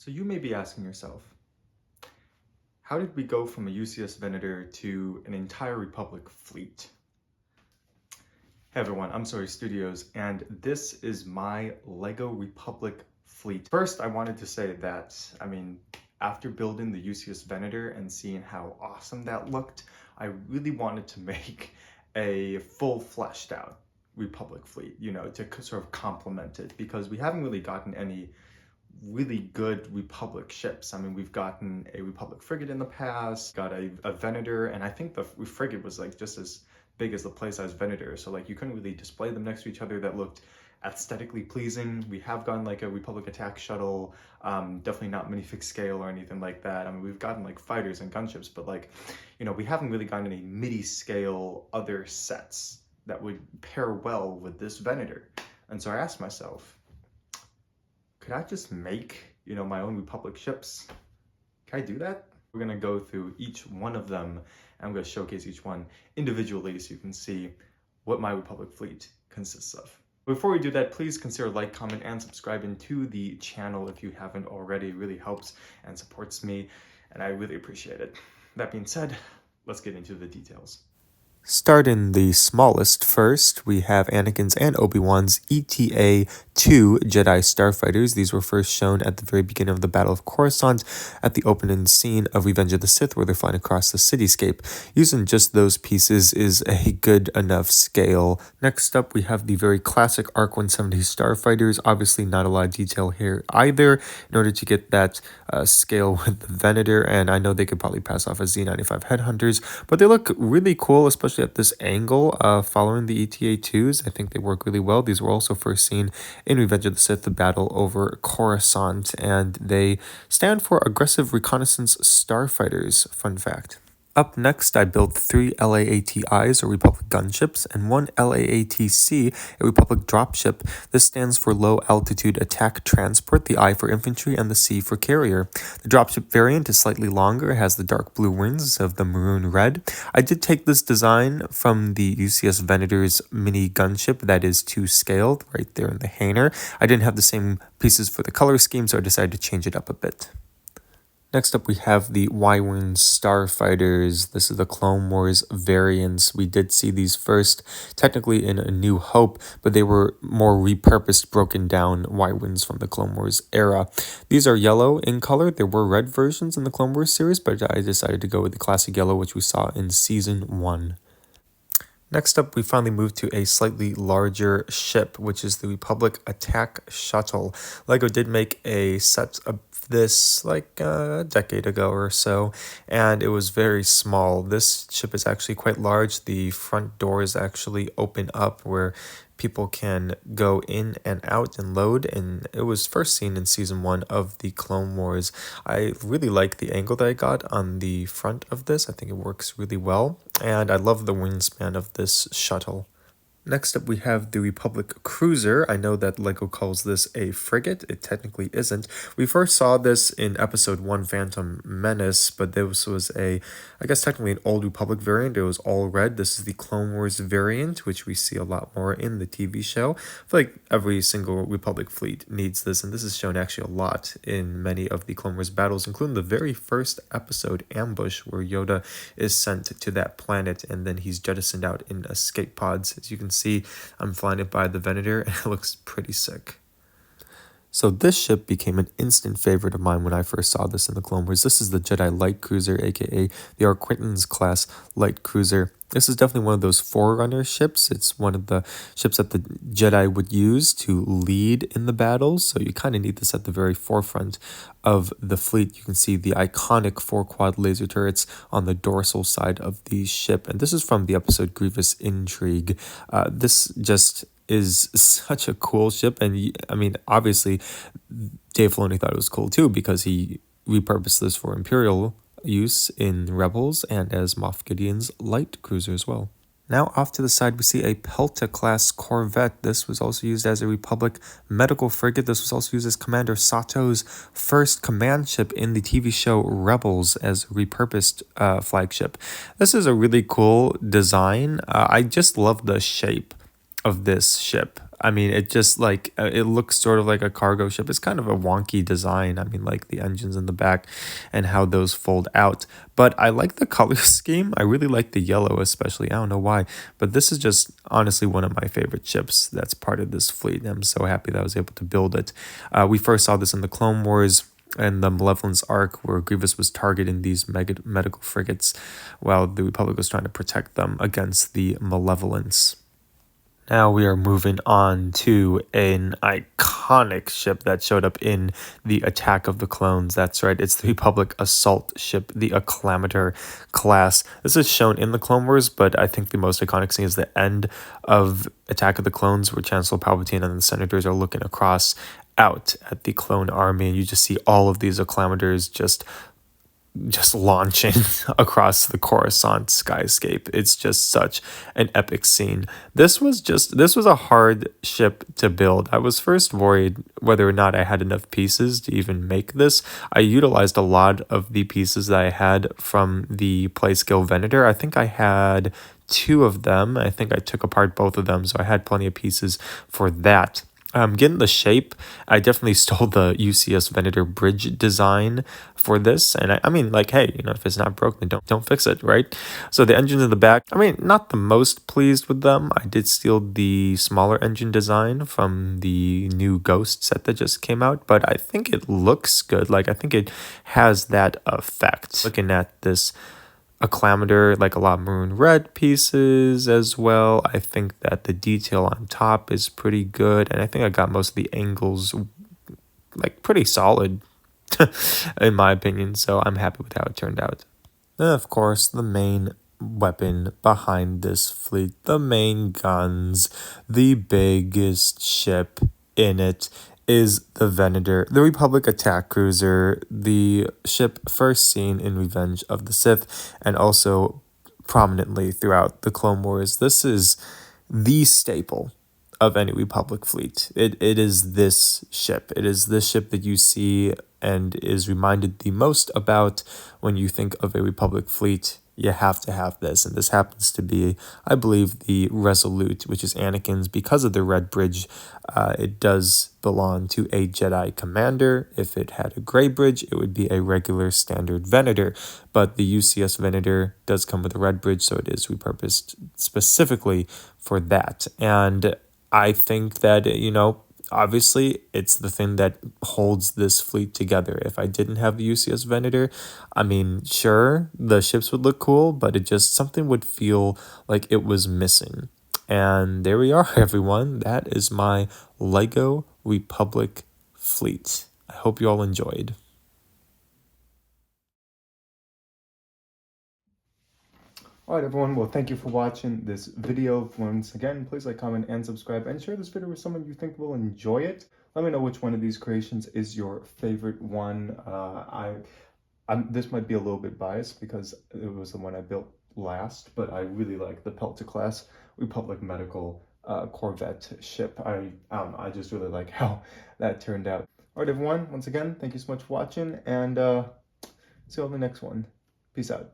So you may be asking yourself, how did we go from a UCS Venator to an entire Republic fleet? Hey everyone, I'm Sorry Studios, and this is my LEGO Republic fleet. First, I wanted to say that, after building the UCS Venator and seeing how awesome that looked, I really wanted to make a full fleshed out Republic fleet, to sort of complement it, because we haven't really gotten any really good Republic ships. We've gotten a Republic frigate in the past, got a Venator, and I think the frigate was like just as big as the play-size Venator, so like you couldn't really display them next to each other. That looked aesthetically pleasing. We have gotten like a Republic attack shuttle, definitely not minifig scale or anything like that. We've gotten like fighters and gunships, but like, we haven't really gotten any midi scale other sets that would pair well with this Venator. And so I asked myself, could I just make, my own Republic ships? Can I do that? We're gonna go through each one of them, and I'm gonna showcase each one individually so you can see what my Republic fleet consists of. Before we do that, please consider like, comment, and subscribing to the channel if you haven't already. It really helps and supports me, and I really appreciate it. That being said, let's get into the details. Starting the smallest first, we have Anakin's and Obi-Wan's ETA-2 Jedi Starfighters. These were first shown at the very beginning of the Battle of Coruscant at the opening scene of Revenge of the Sith, where they're flying across the cityscape. Using just those pieces is a good enough scale. Next up, we have the very classic ARC 170 Starfighters. Obviously not a lot of detail here either in order to get that scale with the Venator, and I know they could probably pass off as Z95 Headhunters, but they look really cool, especially at this angle following the ETA-2s. I think they work really well. These were also first seen in Revenge of the Sith, the battle over Coruscant, and they stand for Aggressive Reconnaissance Starfighters, fun fact. Up next, I built 3 LAATIs, or Republic gunships, and 1 LAATC, a Republic dropship. This stands for Low Altitude Attack Transport, the I for infantry, and the C for carrier. The dropship variant is slightly longer, has the dark blue wings instead of the maroon red. I did take this design from the UCS Venator's mini gunship that is 2-scaled, right there in the hanger. I didn't have the same pieces for the color scheme, so I decided to change it up a bit. Next up, we have the Y-Wing Starfighters. This is the Clone Wars variants. We did see these first, technically in A New Hope, but they were more repurposed, broken down Y-Wings from the Clone Wars era. These are yellow in color. There were red versions in the Clone Wars series, but I decided to go with the classic yellow, which we saw in Season 1. Next up, we finally moved to a slightly larger ship, which is the Republic Attack Shuttle. LEGO did make a set of this like a decade ago or so, and it was very small. This ship is actually quite large. The front doors actually open up where people can go in and out and load, and it was first seen in Season 1 of the Clone Wars. I really like the angle that I got on the front of this. I think it works really well, and I love the wingspan of this shuttle. Next up, we have the Republic Cruiser. I know that LEGO calls this a frigate. It technically isn't. We first saw this in Episode 1, Phantom Menace, but this was I guess technically an old Republic variant. It was all red. This is the Clone Wars variant, which we see a lot more in the TV show. I feel like every single Republic fleet needs this, and this is shown actually a lot in many of the Clone Wars battles, including the very first episode, Ambush, where Yoda is sent to that planet, and then he's jettisoned out in escape pods. As you can see, I'm flying it by the Venator, and it looks pretty sick. So this ship became an instant favorite of mine when I first saw this in the Clone Wars. This is the Jedi Light Cruiser, aka the Arquitens class light cruiser. This is definitely one of those Forerunner ships. It's one of the ships that the Jedi would use to lead in the battles, so you kind of need this at the very forefront of the fleet. You can see the iconic 4-quad laser turrets on the dorsal side of the ship, and this is from the episode Grievous Intrigue. This just is such a cool ship, and obviously Dave Filoni thought it was cool too, because he repurposed this for Imperial use in Rebels and as Moff Gideon's light cruiser as well. Now off to the side, we see a Pelta-class corvette. This was also used as a Republic medical frigate. This was also used as Commander Sato's first command ship in the TV show Rebels as repurposed flagship. This is a really cool design. I just love the shape of this ship. I mean, it just like it looks sort of like a cargo ship. It's kind of a wonky design. I mean, like the engines in the back and how those fold out. But I like the color scheme. I really like the yellow, especially. I don't know why, but this is just honestly one of my favorite ships that's part of this fleet. I'm so happy that I was able to build it. We first saw this in the Clone Wars and the Malevolence arc, where Grievous was targeting these medical frigates while the Republic was trying to protect them against the Malevolence. Now we are moving on to an iconic ship that showed up in the Attack of the Clones. That's right, it's the Republic assault ship, the Acclamator class. This is shown in the Clone Wars, but I think the most iconic scene is the end of Attack of the Clones, where Chancellor Palpatine and the Senators are looking across out at the clone army, and you just see all of these Acclamators just launching across the Coruscant skyscape. It's just such an epic scene. This was a hard ship to build. I was first worried whether or not I had enough pieces to even make this. I utilized a lot of the pieces that I had from the Playscale Venator. I think I had 2 of them. I think I took apart both of them, so I had plenty of pieces for that. Getting the shape, I definitely stole the UCS Venator bridge design for this, and I mean, like, hey, if it's not broke, then don't fix it, right? So the engines in the back, I mean, not the most pleased with them. I did steal the smaller engine design from the new Ghost set that just came out, but I think it looks good. Like, I think it has that effect. Looking at this Acclamator, like a lot of maroon red pieces as well. I think that the detail on top is pretty good, and I think I got most of the angles like pretty solid in my opinion, so I'm happy with how it turned out. And of course, the main weapon behind this fleet, the main guns, the biggest ship in it is the Venator, the Republic attack cruiser, the ship first seen in Revenge of the Sith, and also prominently throughout the Clone Wars. This is the staple of any Republic fleet. It is this ship. It is this ship that you see and is reminded the most about when you think of a Republic fleet. You have to have this, and this happens to be, I believe, the Resolute, which is Anakin's. Because of the red bridge, it does belong to a Jedi commander. If it had a gray bridge, it would be a regular standard Venator, but the UCS Venator does come with a red bridge, so it is repurposed specifically for that. And I think that, obviously, it's the thing that holds this fleet together. If I didn't have the UCS Venator, I mean, sure, the ships would look cool, but something would feel like it was missing. And there we are, everyone. That is my Lego Republic fleet. I hope you all enjoyed. Alright everyone, well thank you for watching this video. Once again, please like, comment, and subscribe, and share this video with someone you think will enjoy it. Let me know which one of these creations is your favorite one. This might be a little bit biased because it was the one I built last, but I really like the Pelta class Republic Medical Corvette ship. I don't know, I just really like how that turned out. Alright everyone, once again, thank you so much for watching, and see you on the next one. Peace out.